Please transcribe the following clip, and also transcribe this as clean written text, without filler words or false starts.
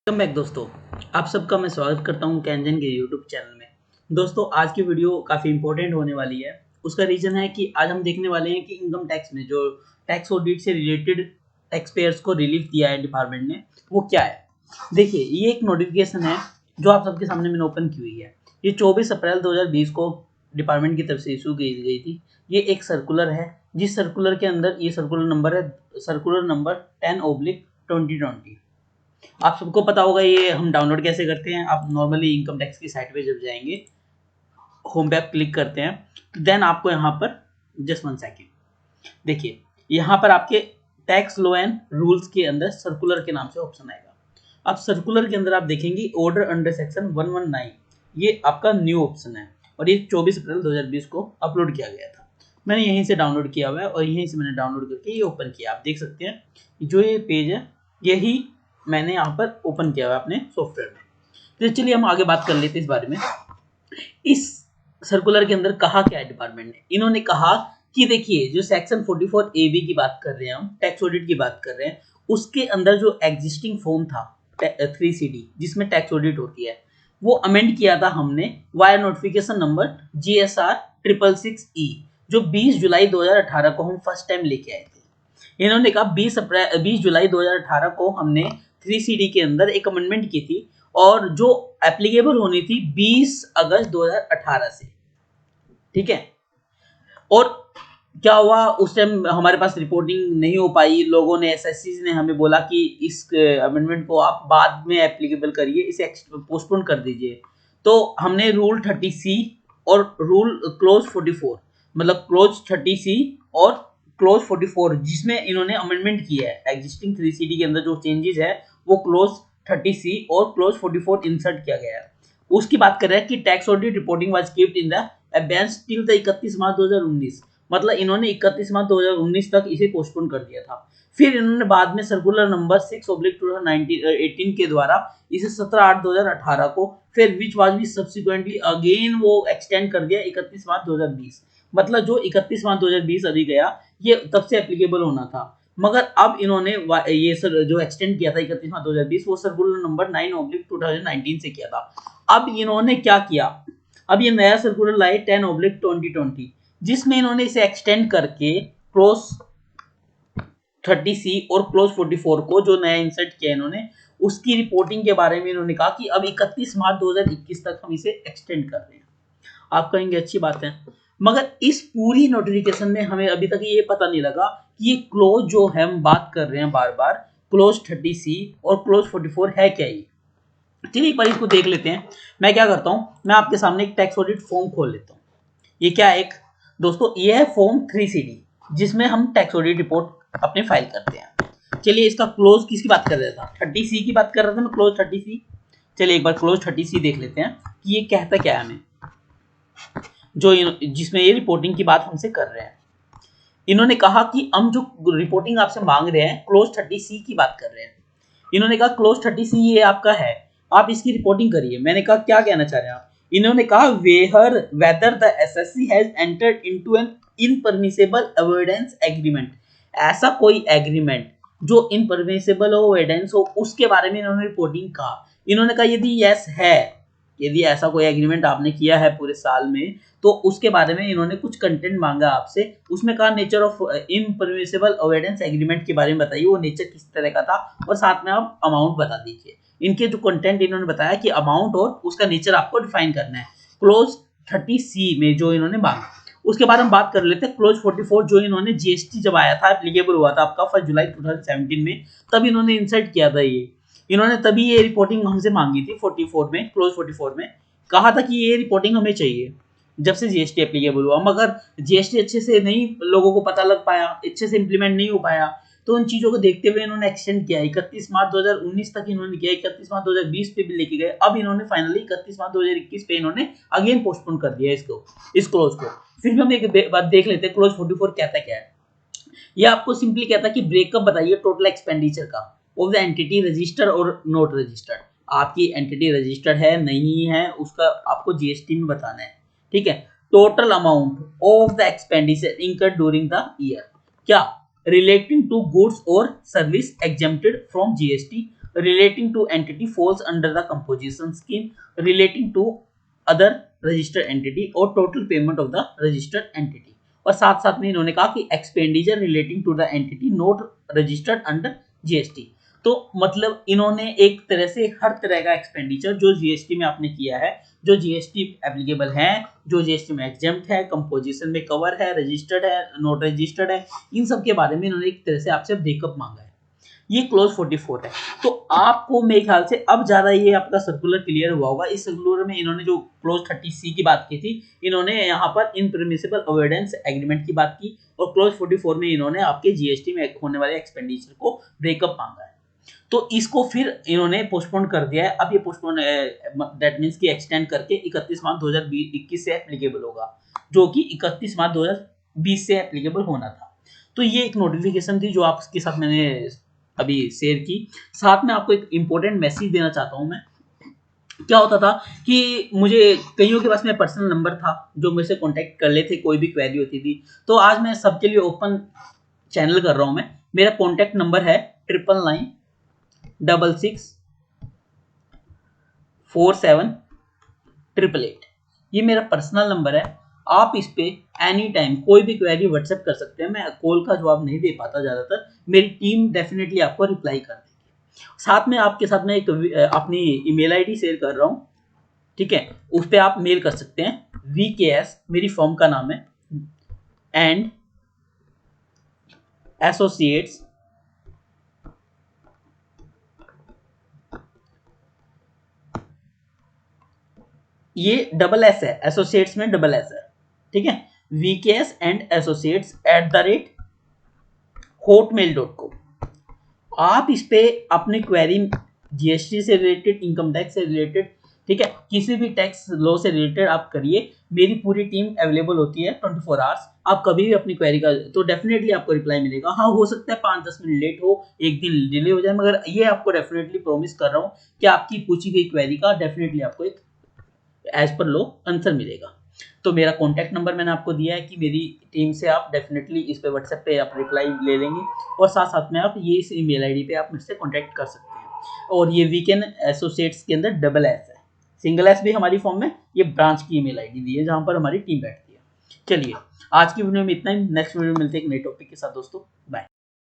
Welcome back दोस्तों। आप सबका मैं स्वागत करता हूं कैंजन के यूट्यूब चैनल में। दोस्तों आज की वीडियो काफ़ी इंपॉर्टेंट होने वाली है। उसका रीज़न है कि आज हम देखने वाले हैं कि इनकम टैक्स में जो टैक्स ऑडिट से रिलेटेड टैक्स पेयर्स को रिलीफ दिया है डिपार्टमेंट ने, वो क्या है। देखिए, ये एक नोटिफिकेशन है जो आप सबके सामने मैंने ओपन की हुई है। ये 24 अप्रैल 2020 को डिपार्टमेंट की तरफ से इशू की गई थी। ये एक सर्कुलर है, जिस सर्कुलर के अंदर ये सर्कुलर नंबर है सर्कुलर नंबर 10/2020। आप सबको पता होगा ये हम डाउनलोड कैसे करते हैं। आप नॉर्मली इनकम टैक्स की साइट पे जब जाएंगे, होम पे आप क्लिक करते हैं, देन आपको यहाँ पर जस्ट 1 सेकेंड देखिए, यहाँ पर आपके टैक्स लॉ एंड रूल्स के अंदर सर्कुलर के नाम से ऑप्शन आएगा। अब सर्कुलर के अंदर आप देखेंगे ऑर्डर अंडर सेक्शन 119, ये आपका न्यू ऑप्शन है और ये 24 अप्रैल 2020 को अपलोड किया गया था। मैंने यहीं से डाउनलोड किया हुआ है और यहीं से मैंने डाउनलोड करके ये ओपन किया। आप देख सकते हैं जो ये पेज है, यही मैंने यहाँ पर ओपन किया हुआ है अपने सॉफ्टवेयर में। तो चलिए हम आगे बात कर लेते हैं इस बारे में। इस सर्कुलर के अंदर कहा क्या है डिपार्टमेंट ने। इन्होंने कहा कि देखिए, जो सेक्शन 44 AB की बात कर रहे हैं, हम टैक्स ऑडिट की बात कर रहे हैं, उसके अंदर जो एग्जिस्टिंग फॉर्म था 3CD जिसमें टैक्स ऑडिट होती है, वो अमेंड किया था हमने via notification number GSR 666E, जो 20 जुलाई 2018 को हम फर्स्ट टाइम लेके आए थे। इन्होंने कहा 20 जुलाई 2018 को हमने 3CD के अंदर एक अमेंडमेंट की थी और जो एप्लीकेबल होनी थी 20 अगस्त 2018 से। ठीक है। और क्या हुआ, उस टाइम हमारे पास रिपोर्टिंग नहीं हो पाई। लोगों ने, एसएससी ने हमें बोला कि इस अमेंडमेंट को आप बाद में एप्लीकेबल करिए, इसे पोस्टपोन कर दीजिए। तो हमने रूल 30C और रूल क्लोज 44, मतलब क्लोज 30C और क्लोज 44, जिसमें इन्होंने अमेंडमेंट किया है एग्जिस्टिंग 3CD के अंदर जो चेंजेस है, वो क्लोज 30C और क्लोज 44 इंसर्ट किया गया है। उसकी बात कर रहे हैं कि tax audit reporting was kept in the advance till the 31 मार्च 2019, मतलब इन्होंने 31 मार्च 2019 तक इसे पोस्टपोन कर दिया था। फिर इन्होंने बाद में सर्कुलर नंबर 6/2018 के द्वारा इसे 17/8/2018 को, फिर which was be subsequently again वो एक्सटेंड कर दिया 31 मार्च 2020। मतलब जो 31 मार्च 2020 अभी गया, ये तब से एप्लीकेबल होना था। मगर अब इन्होंने ये सर जो एक्सटेंड किया था 31 मार्च 2020, वो सर्कुलर नंबर 9/2019 से किया था। अब इन्होंने क्या किया, अब ये नया सर्कुलर लाए 10/2020, जिसमें इन्होंने इसे एक्सटेंड करके क्लोज 30C और क्लोज 44 को जो नया इंसर्ट किया इन्होंने, उसकी रिपोर्टिंग के बारे में इन्होंने कहा कि अब 31 मार्च 2021 तक हम इसे एक्सटेंड कर रहे हैं। आप कहेंगे अच्छी बात है, मगर इस पूरी नोटिफिकेशन में हमें अभी तक ये पता नहीं लगा कि ये क्लोज जो है हम बात कर रहे हैं बार बार, क्लोज 30C और क्लोज 44 है क्या ये। चलिए एक बार इसको देख लेते हैं। मैं क्या करता हूँ, मैं आपके सामने एक टैक्स ऑडिट फॉर्म खोल लेता हूँ। ये क्या है, एक दोस्तों, ये है फॉर्म 3CD, जिसमें हम टैक्स ऑडिट रिपोर्ट अपने फाइल करते हैं। चलिए इसका क्लोज किसकी बात कर रहा था, 30C की बात कर रहा था मैं, क्लोज 30C। चलिए एक बार क्लोज 30C देख लेते हैं कि ये कहता क्या है हमें, जो जिसमें ये रिपोर्टिंग की बात हमसे कर रहे हैं। इन्होंने कहा कि हम जो रिपोर्टिंग आपसे मांग रहे हैं क्लोज 30C की बात कर रहे हैं। इन्होंने कहा क्लोज 30C ये आपका है, आप इसकी रिपोर्टिंग करिए। मैंने कहा क्या कहना चाह रहे हैं आप। इन्होंने कहा whether the SSC has entered into an impermissible avoidance agreement, ऐसा कोई एग्रीमेंट जो इनपरमिसेबल अवॉइडेंस हो, उसके बारे में इन्होंने रिपोर्टिंग कहा। इन्होंने कहा यदि यस है, यदि ऐसा कोई एग्रीमेंट आपने किया है पूरे साल में, तो उसके बारे में इन्होंने कुछ कंटेंट मांगा आपसे। उसमें कहा नेचर ऑफ इनपरमिसेबल अवॉइडेंस एग्रीमेंट के बारे में बताइए, वो नेचर किस तरह का था, और साथ में आप अमाउंट बता दीजिए। इनके जो कंटेंट इन्होंने बताया कि अमाउंट और उसका नेचर आपको डिफाइन करना है क्लोज 30C में जो इन्होंने मांगा। उसके बाद हम बात कर लेते हैं क्लोज 44, जो इन्होंने GST जब आया था, एप्लीकेबल हुआ था आपका 1 जुलाई 2017 में, तब इन्होंने इंसर्ट किया था ये। इन्होंने तभी ये रिपोर्टिंग हमसे मांगी थी 44 में, क्लोज 44 में कहा था कि ये रिपोर्टिंग हमें चाहिए जब से GST एप्लीकेबल हुआ। मगर GST अच्छे से नहीं लोगों को पता लग पाया, अच्छे से इंप्लीमेंट नहीं हो पाया, तो उन चीज़ों को देखते हुए इन्होंने एक्सटेंड किया 31 मार्च 2019 तक इन्होंने किया, 31 मार्च 2020 पे भी लेके गए। अब इन्होंने फाइनली 31 मार्च 2021 पे इन्होंने अगेन पोस्टपोन कर दिया इसको, इस क्लोज को। फिर भी हम एक बात देख लेते हैं क्लोज 44 कहता क्या है। ये आपको सिंपली कहता है कि ब्रेकअप बताइए टोटल एक्सपेंडिचर का ऑफ द एंटिटी रजिस्टर्ड और नॉट रजिस्टर्ड। आपकी एंटिटी रजिस्टर्ड है नहीं है, उसका आपको GST में बताना है। ठीक है। Total amount of the expenditure incurred during the year, क्या रिलेटिंग टू गुड्स और service exempted from GST relating to entity falls under the composition scheme relating to other registered entity और total payment of the registered entity। और साथ साथ में इन्होंने कहा कि expenditure relating to the entity not registered under GST। तो मतलब इन्होंने एक तरह से हर तरह का एक्सपेंडिचर जो जीएसटी में आपने किया है, जो जीएसटी एप्लीकेबल है, जो जीएसटी में एग्जेम्प्ट है, कंपोजिशन में कवर है, रजिस्टर्ड है, नॉट रजिस्टर्ड है, इन सब के बारे में इन्होंने एक तरह से आपसे ब्रेकअप मांगा है। ये क्लोज 44 है। तो आपको मेरे ख्याल से अब ज्यादा ये आपका सर्कुलर क्लियर हुआ होगा। इस सर्कुलर में इन्होंने जो क्लोज 30C की बात की थी, इन्होंने यहाँ पर इनपरमिसिबल अवॉइडेंस एग्रीमेंट की बात की, और क्लोज 44 में इन्होंने आपके जीएसटी में होने वाले एक्सपेंडिचर को ब्रेकअप मांगा है। तो इसको फिर इन्होंने पोस्टपोन कर दिया है। अब ये पोस्टपोन दैट मींस कि एक्सटेंड करके 31 मार्च 2021 से एप्लीकेबल होगा, जो कि 31 मार्च 2020 से एप्लीकेबल होना था। तो ये एक नोटिफिकेशन थी जो आपके साथ मैंने अभी शेयर की। साथ में आपको एक इंपॉर्टेंट मैसेज देना चाहता हूं मैं। क्या होता था कि मुझे कईयों के पास में पर्सनल नंबर था जो मेरे से कांटेक्ट कर लेते, कोई भी क्वेरी होती थी। तो आज मैं सबके लिए ओपन चैनल कर रहा हूं। मैं मेरा कांटेक्ट नंबर है 99664788। ये मेरा पर्सनल नंबर है। आप इस पे एनी टाइम कोई भी क्वेरी व्हाट्सएप कर सकते हैं। मैं कॉल का जवाब नहीं दे पाता ज़्यादातर, मेरी टीम डेफिनेटली आपको रिप्लाई कर देगी। साथ में आपके साथ में एक अपनी ईमेल आईडी शेयर कर रहा हूँ, ठीक है। उस पर आप मेल कर सकते हैं। VKS मेरी फर्म का नाम है, एंड एसोसिएट्स ये डबल एस है, एसोसिएट्स में डबल एस है, ठीक है। VKS and associates @hotmail.com। आप इस पे अपनी क्वेरी जीएसटी से रिलेटेड, इनकम टैक्स से रिलेटेड, ठीक है, किसी भी टैक्स लॉ से रिलेटेड आप करिए। मेरी पूरी टीम अवेलेबल होती है 24 आवर्स। आप कभी भी अपनी क्वेरी का तो डेफिनेटली आपको रिप्लाई मिलेगा। हाँ, हो सकता है 5-10 मिनट लेट हो, एक दिन डिले हो जाए, मगर ये आपको डेफिनेटली प्रॉमिस कर रहा हूँ कि आपकी पूछी गई क्वेरी का डेफिनेटली आपको एक एज पर लो आंसर मिलेगा। तो मेरा कॉन्टैक्ट नंबर मैंने आपको दिया है कि मेरी टीम से आप डेफिनेटली इस पे व्हाट्सएप पे आप रिप्लाई ले लेंगे, और साथ साथ में आप ये इस ईमेल आईडी पे आप मुझसे कॉन्टैक्ट कर सकते हैं। और ये वीकेंड एसोसिएट्स के अंदर डबल एस है, सिंगल एस भी हमारी फॉर्म में, ये ब्रांच की ईमेल आईडी दी है जहाँ पर हमारी टीम बैठती है। चलिए, आज की वीडियो में इतना ही। नेक्स्ट वीडियो में मिलते हैं एक नए टॉपिक के साथ दोस्तों। बाय।